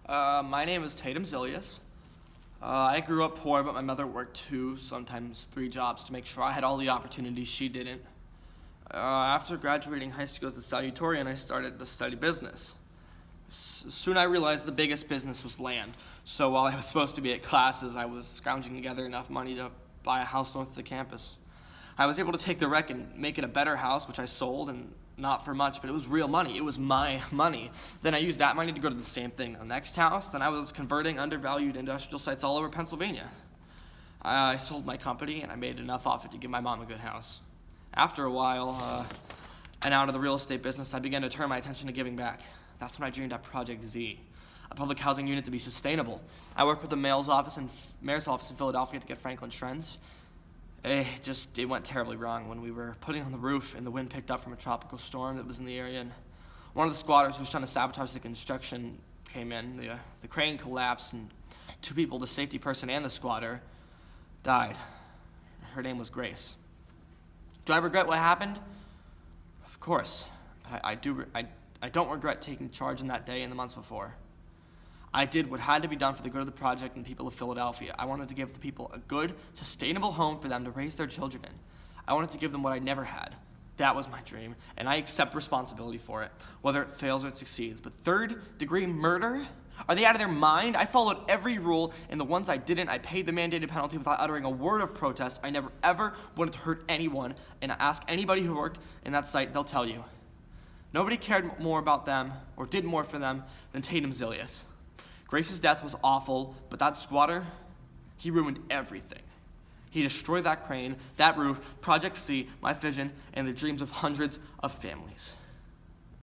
My name is Tatum Zillias. I grew up poor, but my mother worked 2, sometimes 3 jobs to make sure I had all the opportunities she didn't. After graduating high school as a salutatorian, I started to study business. Soon I realized the biggest business was land. So while I was supposed to be at classes, I was scrounging together enough money to buy a house north of the campus. I was able to take the wreck and make it a better house, which I sold, and not for much, but it was real money. It was my money. Then I used that money to go to the same thing, the next house. Then I was converting undervalued industrial sites all over Pennsylvania. I sold my company, and I made enough off it to give my mom a good house. After a while, and out of the real estate business, I began to turn my attention to giving back. That's when I dreamed up Project Z, a public housing unit to be sustainable. I worked with the mayor's office in Philadelphia to get Franklin's trends. It went terribly wrong when we were putting on the roof and the wind picked up from a tropical storm that was in the area, and one of the squatters who was trying to sabotage the construction came in. The crane collapsed and 2 people, the safety person and the squatter, died. Her name was Grace. Do I regret what happened? Of course, but I don't regret taking charge in that day and the months before. I did what had to be done for the good of the project and people of Philadelphia. I wanted to give the people a good, sustainable home for them to raise their children in. I wanted to give them what I never had. That was my dream, and I accept responsibility for it, whether it fails or it succeeds. But 3rd-degree murder? Are they out of their mind? I followed every rule, and the ones I didn't, I paid the mandated penalty without uttering a word of protest. I never, ever wanted to hurt anyone, and ask anybody who worked in that site, they'll tell you. Nobody cared more about them, or did more for them, than Tatum Zillias. Grace's death was awful, but that squatter, he ruined everything. He destroyed that crane, that roof, Project Z, my vision, and the dreams of hundreds of families.